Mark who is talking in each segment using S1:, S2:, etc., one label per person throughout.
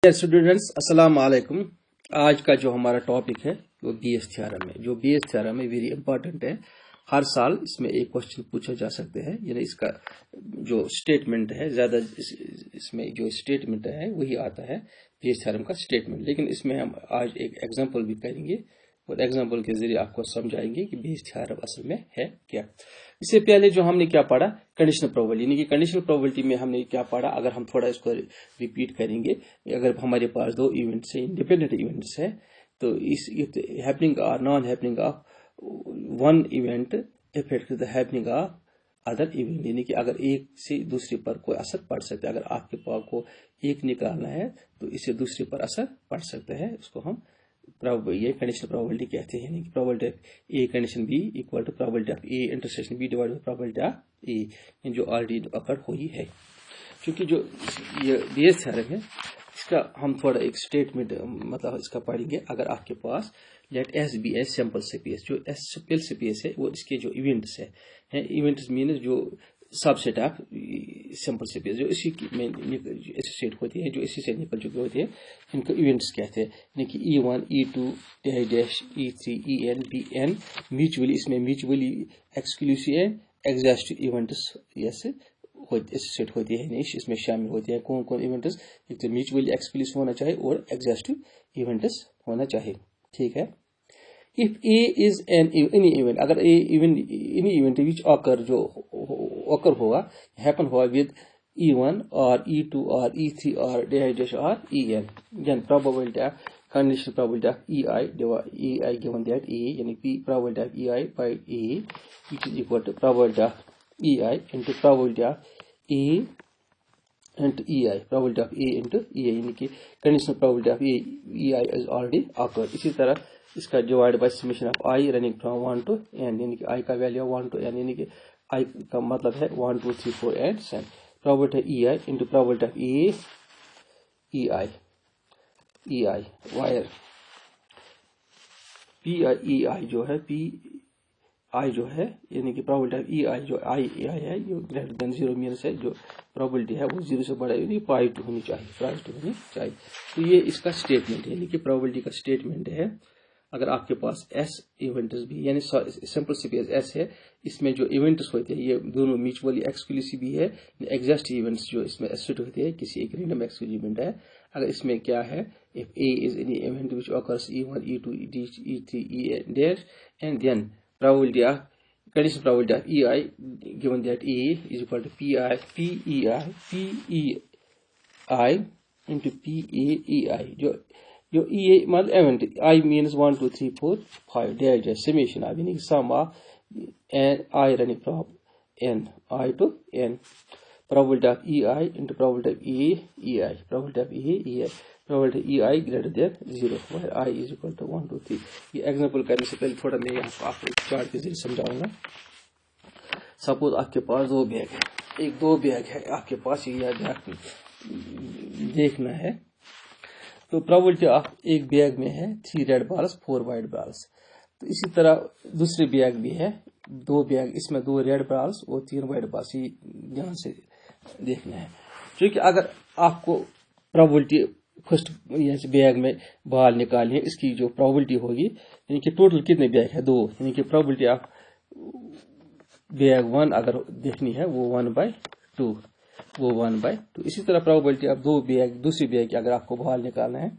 S1: Dear students, अस्सलाम वालेकुम। आज का जो हमारा टॉपिक है वो बीएस थ्योरम है। जो बीएस थ्योरम है वेरी इंपॉर्टेंट है। हर साल इसमें एक क्वेश्चन पूछा जा सकते हैं, यानी इसका जो स्टेटमेंट है ज्यादा इसमें जो स्टेटमेंट है वही आता है बीएस थ्योरम का स्टेटमेंट। लेकिन इसमें हम आज एक एग्जांपल भी करेंगे और एग्जांपल के जरिए आपको समझाएंगे कि बीएस थ्योरम असल में है क्या। इससे पहले जो हमने क्या पढ़ा, कंडीशनल प्रोबेबिलिटी, यानी कि कंडीशनल प्रोबेबिलिटी में हमने क्या पढ़ा, अगर हम थोड़ा इसको रिपीट करेंगे, अगर हमारे पास दो इवेंट्स है, इंडिपेंडेंट इवेंट्स है, तो इस हैपनिंग और non happening of one event effect the happening of other event, यानी कि अगर एक से दूसरे पर कोई असर पड़ सकता है। अगर आपके पास को एक निकालना है तो इससे दूसरे पर असर पड़ सकता है, उसको हम ये कंडीशनल प्रोबेबिलिटी कहते हैं। यानी कि probability of A condition B equal to probability of A intersection B divided by probability of A, जो ऑलरेडी अकर हुई है। क्योंकि जो ये बीएस थ्योरम है इसका हम थोड़ा एक स्टेटमेंट मतलब इसका पढ़ेंगे। अगर आपके पास let S be S sample space, जो एस सैंपल स्पेस है वो इसके जो इवेंट्स है इवेंट्स मीन जो सबसेट ऑफ सैंपल स्पेस जो इसी में एसोसिएट होती है, जो इसी से निकल चुके होते हैं, इनको इवेंट्स कहते हैं। यानी कि E1, E2, dash E3, EN, BN mutually, इसमें mutually exclusive and exhaustive events associate होती है, इसमें शामिल होती है। कौन कौन इवेंट्स, एक तो म्यूचुअली एक्सक्लूसिव होना चाहिए और एग्जॉस्टिव इवेंट्स होना चाहिए। ठीक है। If A is any event, अगर any event which occur जो occur होगा, happen होगा with E1 or E2 or E3 or dash or EN, then probability of conditional probability of EI given that A, यानी P probability of EI by A which is equal to probability of EI into probability of A into EI, probability of A into EI, यानी कि conditional probability of EI is already occurred। इसी तरह इसका divide by summation of I running from 1 to n, यानी कि आई का value 1 to n, यानी कि आई का मतलब है 1 2 3 4 and 7। Probability E I into probability of E I वायर पी ई आई जो है पी आई जो है, यानी कि प्रोबेबिलिटी ऑफ ई आई जो आई है जो ग्रेटर देन 0 मीन्स है जो प्रोबेबिलिटी है वो 0 से बड़ा यानी पॉजिटिव होनी चाहिए। तो ये इसका स्टेटमेंट है, यानी कि प्रोबेबिलिटी का स्टेटमेंट है। अगर आपके पास एस इवेंट्स भी यानी सैंपल स्पेस एस है, इसमें जो इवेंट्स होते हैं ये दोनों म्यूचुअली एक्सक्लूसिव भी है, एग्जॉस्टिव इवेंट्स जो इसमें एसोसिएट होते हैं किसी एक रैंडम एक्सक्लूसिव इवेंट है। अगर इसमें क्या है, if A is any event which occurs E1, E2, E3, EN dash and then probability of conditional probability of EI given that A is equal to PEI into PAEI, जो E मतलब event I means 1 2 3 4 5 dash summation of, यानी sum of I running from n I to n, probability of EI into probability of EI, probability of EI, probability EI greater than 0 where I is equal to 1 2 3। ये example करने से पहले थोड़ा मैं यहाँ आपको एक चार्ट के जरिए समझाऊंगा। सपोज आपके पास दो बैग है, दो बैग है आपके पास, ये देखना है। तो प्रोबेबिलिटी ऑफ एक बैग में है 3 रेड बॉल्स 4 व्हाइट बॉल्स। तो इसी तरह दूसरे बैग भी है, दो बैग, इसमें 2 रेड बॉल्स और 3 व्हाइट बॉल्स, ये ध्यान से देखना है। क्योंकि अगर आपको प्रोबेबिलिटी फर्स्ट बैग में बॉल निकालनी है, इसकी जो प्रोबेबिलिटी होगी, यानी कि टोटल कितने बैग है 2, यानी कि प्रोबेबिलिटी ऑफ बैग 1 अगर देखनी है वो 1/2, वो 1/2। इसी तरह प्रोबेबिलिटी ऑफ दूसरी बैग की अगर आपको बॉल निकालना है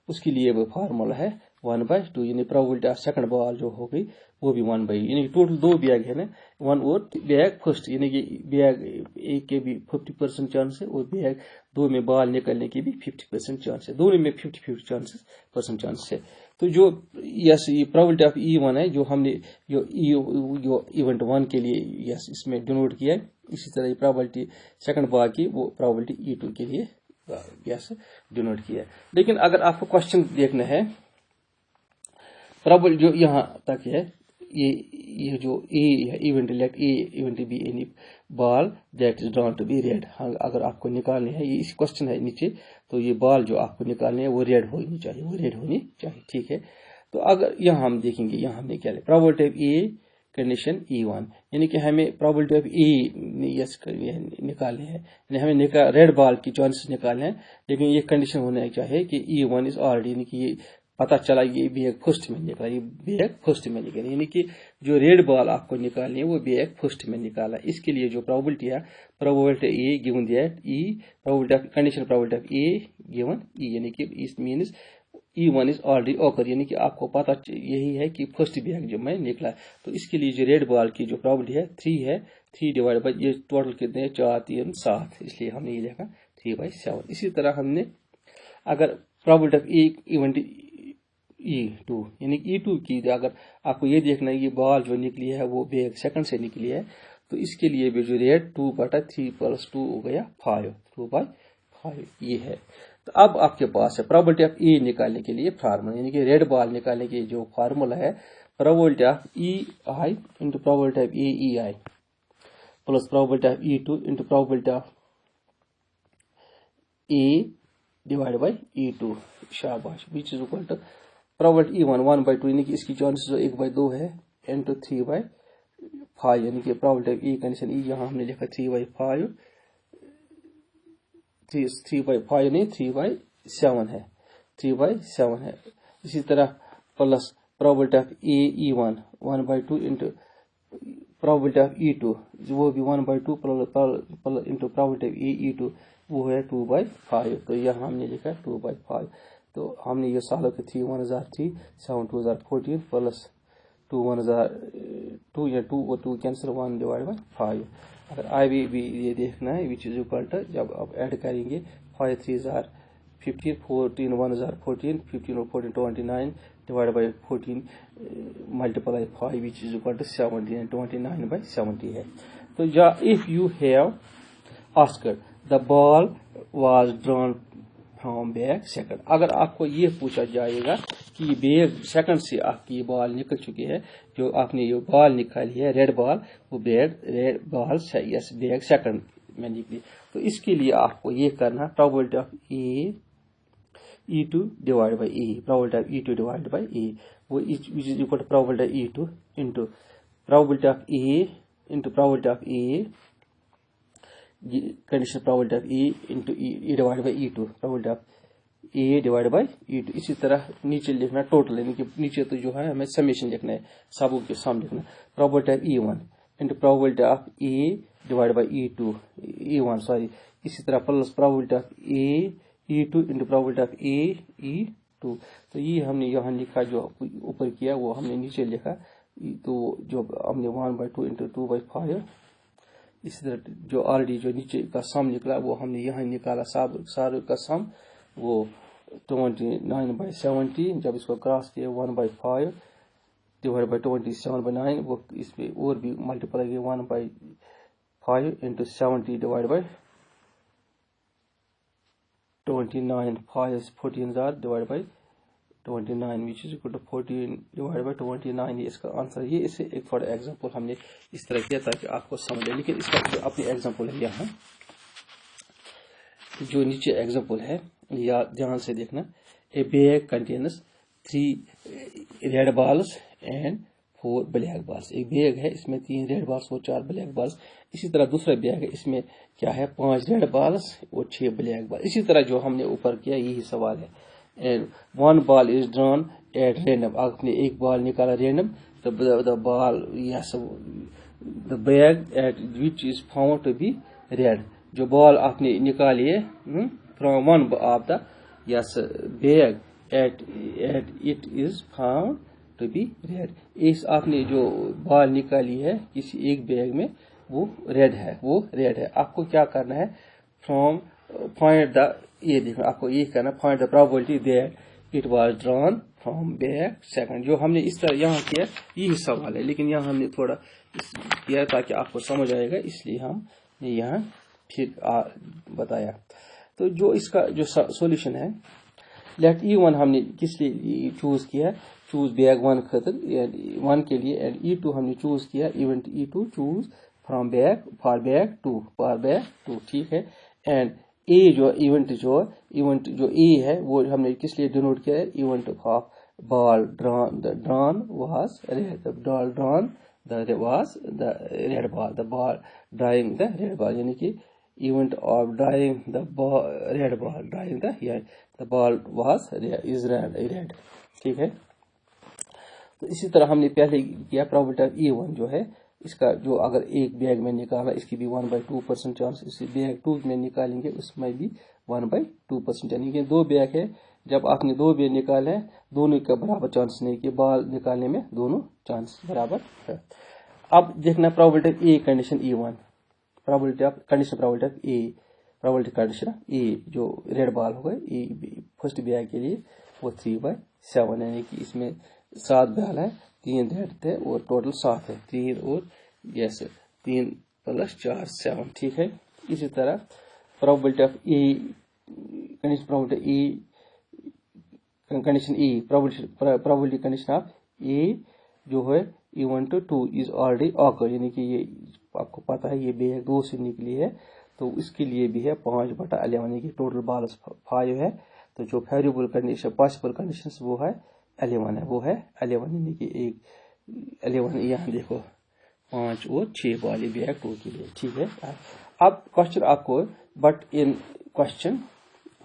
S1: उसके लिए वो फार्मूला है 1/2, यानी प्रोबेबिलिटी ऑफ सेकंड बॉल जो होगी वो भी 1/2, यानी कि टोटल 2 बैग है ना, 1 और बैग फर्स्ट, यानी कि बैग एक के भी 50% चांस है और बैग 2 में बॉल निकलने की भी 50% चांस है, दोनों में 50% चांस है। तो जो यस ये प्रोबेबिलिटी ऑफ E1 है, जो हमने जो इवेंट 1 के लिए यस इसमें डिनोट किया है, इसी तरह ये प्रोबेबिलिटी सेकंड बॉल की वो प्रोबेबिलिटी E2 के लिए यस डिनोट किया है। लेकिन अगर आपको क्वेश्चन देखना है, प्रोबेबिलिटी जो यहाँ तक है, ये जो A event let A event be any ball that is drawn to be red, अगर आपको निकालने है, ये इस क्वेश्चन है नीचे, तो ये बॉल जो आपको निकालने है वो रेड होनी चाहिए, ठीक है। तो अगर यहाँ हम देखेंगे, यहाँ हमने क्या लिया, probability of A condition E1, यानी कि हमें प्रोबेबिलिटी ऑफ E निकालनी है, यानी हमें रेड बॉल की चांसेस निकालने हैं, लेकिन ये कंडीशन होना चाहिए कि E1 इज ऑलरेडी, यानी कि ये पता चला ये बैग फर्स्ट में निकला, ये बैग फर्स्ट में निकला, यानी कि जो रेड बॉल आपको निकालनी है वो बैग फर्स्ट में निकाला। इसके लिए जो प्रोबेबिलिटी है, probability A given that E, probability of condition probability of A given E, यानी कि इस means E1 is already occur, यानी कि आपको पता यही है कि फर्स्ट बैग जो मैं निकला है। तो इसके लिए जो रेड बॉल की जो प्रोबेबिलिटी है 3 है, 3 डिवाइड बाई ये टोटल कितने हैं 4 3 7, इसलिए हमने ये लिखा 3/7। इसी तरह हमने अगर प्रोबेबिलिटी ऑफ इवेंट E2, यानी E2 की अगर आपको ये देखना है ये बॉल जो निकली है वो बैग सेकंड से निकली है, तो इसके लिए भी जो रेड 2/3 + 2 हो गया 5, 2/5 ये है। तो अब आपके पास है प्रोबेबिलिटी ऑफ E निकालने के लिए फार्मूला, यानी कि रेड बॉल निकालने के जो फार्मूला है, probability of EI into probability of EI plus probability of E2 into probability of E divide by E2, शाबाश, which is equal to probability E1 1/2, यानी कि इसकी चांसेस जो 1/2 है, इंटू 3/5, यानी कि probability of E condition E यहाँ हमने लिखा 3/5, 3/5 नहीं 3/7 है, 3/7 है। इसी तरह plus probability of E1 1/2 into probability of E2 वो भी 1/2 इंटू प्रोबेबिलिटी ऑफ E2 वो है 2/5, तो यहाँ हमने लिखा 2/5। तो हमने ये सॉल्व किया 3 1 3 7 2 14 प्लस 2 1 2 या 2 और 2 कैंसिल 1 डिवाइड बाई 5। अगर आई भी ये देखना है विच इज इक्वल टू, जब आप ऐड करेंगे 5 3 15 14 1 14 15 और 14 29 divide by 14 multiply 5 which is equal to 70, 29/70 है। तो या if you have asked the ball was drawn from bag second, अगर आपको ये पूछा जाएगा कि बैग सेकंड से आपकी बॉल निकल चुकी है, जो आपने ये बॉल निकाली है रेड बॉल, वो red ball yes bag second में निकली, तो इसके लिए आपको ये करना probability of E2 divide by E, probability of E2 divide by E, वो which is equal to probability of E2 into probability of E into probability of E condition probability of E into E divide by E2, probability of A divide by E2। इसी तरह नीचे लिखना total, यानी कि नीचे तो जो है हमें समेशन लिखना है, सबों के सामने लिखना probability of E1 into probability of A divide by E1 sorry, इसी तरह plus probability of E2 into probability of E2। तो ये हमने यहाँ लिखा, जो ऊपर किया वो हमने नीचे लिखा, तो जो हमने 1/2 इंटू 2/5, इसी तरह जो ऑलरेडी जो नीचे का सम निकला वो हमने यहाँ निकाला, सारे का सम वो 29/70, जब इसको क्रॉस किया 1/5 डिवाइड बाई 27/9, वो इसमें और भी मल्टीप्लाई किया 1/5 into 70 divide by 29, 5 14 divide by 29 which is equal to 14 divide by 29, ये इसका आंसर। ये इसे एक थोड़ा एग्जांपल हमने इस तरह किया ताकि आपको समझ आए, लेकिन इसका जो अपनी एग्जांपल है यहाँ जो नीचे एग्जांपल है, या ध्यान से देखना, ए bag contains 3 red balls and 4 black balls. एक बैग है, इसमें 3 रेड बॉल्स और 4 ब्लैक बॉल्स। इसी तरह दूसरा बैग है, इसमें क्या है 5 रेड बॉल्स और 6 ब्लैक बॉल्स। इसी तरह जो हमने ऊपर किया यही सवाल है। And one ball is drawn at random, आपने एक बॉल निकाला random, the ball, yes, the bag at which is found to be red, जो बॉल आपने निकाली है from one of the yes bag at it is found to be red, इस आपने जो बॉल निकाली है किसी एक बैग में वो रेड है, वो रेड है। आपको क्या करना है, from find the, ये देखना आपको ये करना find the probability that it was drawn from bag second. जो हमने इस तरह यहाँ किया यही सवाल है, लेकिन यहाँ हमने थोड़ा किया ताकि आपको समझ आएगा, इसलिए हमने यहाँ फिर बताया। तो जो इसका जो सॉल्यूशन है, लेट E1 हमने किस लिए चूज किया, चूज बैग 1 खतर 1 के लिए, एंड E2 हमने चूज किया event E2 choose from bag for bag 2, ठीक है। एंड ए जो इवेंट जो ए है वो हमने किस लिए डिनोट किया है, event of ball drawn was red, ball drawn was the red ball, the ball drawing the red ball, यानी कि event of drawing the ball, red ball, drawing the ball was is red, ठीक है। तो इसी तरह हमने पहले किया प्रोबेबिलिटी ऑफ E1 जो है इसका, जो अगर एक बैग में निकाला इसकी भी 1/2% चांस, इसी बैग 2 में निकालेंगे उसमें भी 1/2%, यानी कि 2 बैग है, जब आपने 2 बैग निकाले हैं दोनों का बराबर चांस नहीं कि बॉल निकालने में दोनों चांस बराबर है। अब देखना probability of A condition E1, probability of condition, probability of A, probability condition A जो रेड बॉल होगा ए फर्स्ट बैग के लिए वो 3/7, यानी कि इसमें 7 बॉल है, 3 रेड थे और टोटल 7 है, 3 और यस 3 + 4 7, ठीक है। इसी तरह probability of A condition, probability A condition E, probability condition of A जो है E1 to 2 is already occur, यानी कि ये आपको पता है ये बैग 2 से निकली है तो इसके लिए भी है 5/11, यानी कि टोटल बॉल्स 5 है, तो जो फेवरेबल कंडीशन पॉसिबल कंडीशन वो है 11 है, वो है 11, यानी कि एक 11 यहाँ देखो 5 और 6 वाली बैग 2 के लिए, ठीक है। अब क्वेश्चन आपको, बट इन क्वेश्चन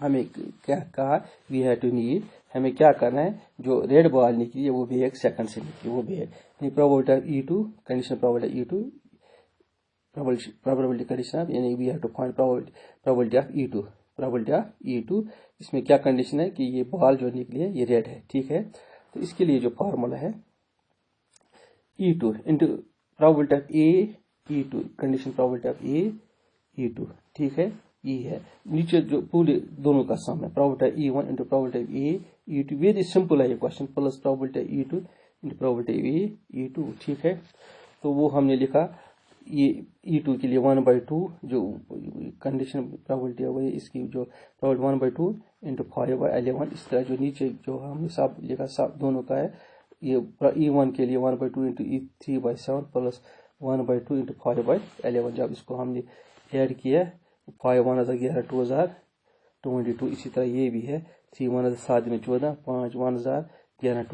S1: हमें क्या कहा, वी हैव टू नीड, हमें क्या करना है, जो रेड बॉल निकली है वो बैग सेकंड से निकली, वो bag probability of E2 condition, probability E2 probability condition, यानी we have to find probability of E2, probability of E2, इसमें क्या कंडीशन है कि ये बॉल जो निकली है ये रेड है, ठीक है। तो इसके लिए जो फॉर्मूला है E2 into probability of A E2 condition, probability of A E2, ठीक है, ये है नीचे जो पूरे दोनों का सम है, probability E1 into probability A E2, very simple है ये question, plus probability E2 into probability E2, ठीक है। तो वो हमने लिखा ये E2 के लिए 1/2 जो कंडीशन प्रोबेबिलिटी है वही इसकी जो प्रोबेबिलिटी 1/2 इंटू 5/11, इस तरह जो नीचे जो हमने सब लिखा सब दोनों का है, ये E1 के लिए 1/2 इंटू 3/7 प्लस 1/2 इंटू 5/11, जब इसको हमने ऐड किया 5 1 11 2022, इसी तरह ये भी है 3 1 7 में 14 5 1 11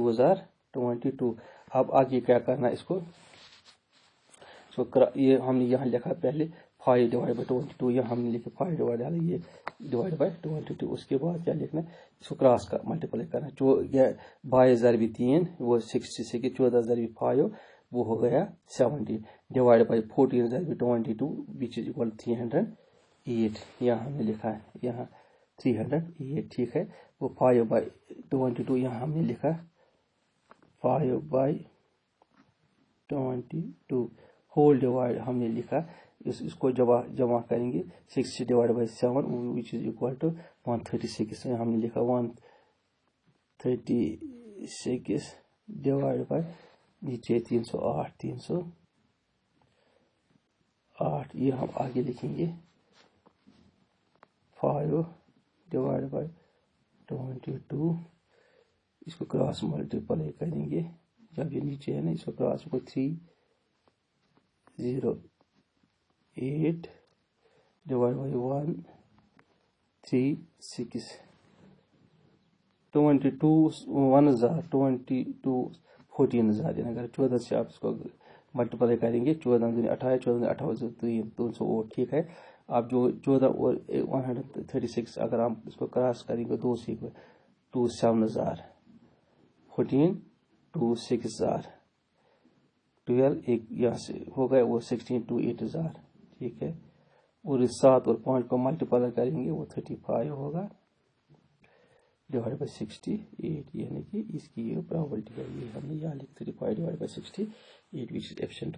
S1: 2022। अब आगे क्या करना इसको ये हमने यहाँ लिखा पहले 5/22, यहाँ हमने लिखा 5 ये /22, उसके बाद क्या लिखना है इसको क्रॉस का मल्टीप्लाई करना, जो 22 × 3 वो 66, 14 × 5 वो हो गया 70, divide by 14 × 22 which is equal 308, यहाँ हमने लिखा है यहाँ 308, ठीक है। वो 5/22 यहाँ हमने लिखा 5/22 होल डिवाइड हमने लिखा, इसको जमा करेंगे 60 divide by 7 which is equal to 136, हमने लिखा 136 डिवाइड बाई नीचे 308, ये हम आगे लिखेंगे 5 डिवाइड बाई 22, इसको क्रॉस मल्टीप्लाई करेंगे, जब ये नीचे है ना इसको क्रॉस को 308 डिवाइड बाई 136, 22 14,000, अगर 14 से आप इसको मल्टीप्लाई करेंगे 14 दूनी 28, 14 28 208, ठीक है। आप जो 14 और 136 अगर हम इसको क्रॉस करेंगे 2 से 27,000, 14 26,000, 12 एक यहाँ से हो गए वो 16 28,000, ठीक है। और इस 7 और 5 को मल्टीप्लाई करेंगे वो 35 होगा डिवाइड बाई 68, यानी कि इसकी ये प्रोबेबिलिटी है, ये हमने यहाँ लिख 35 divide by 68 which is efficient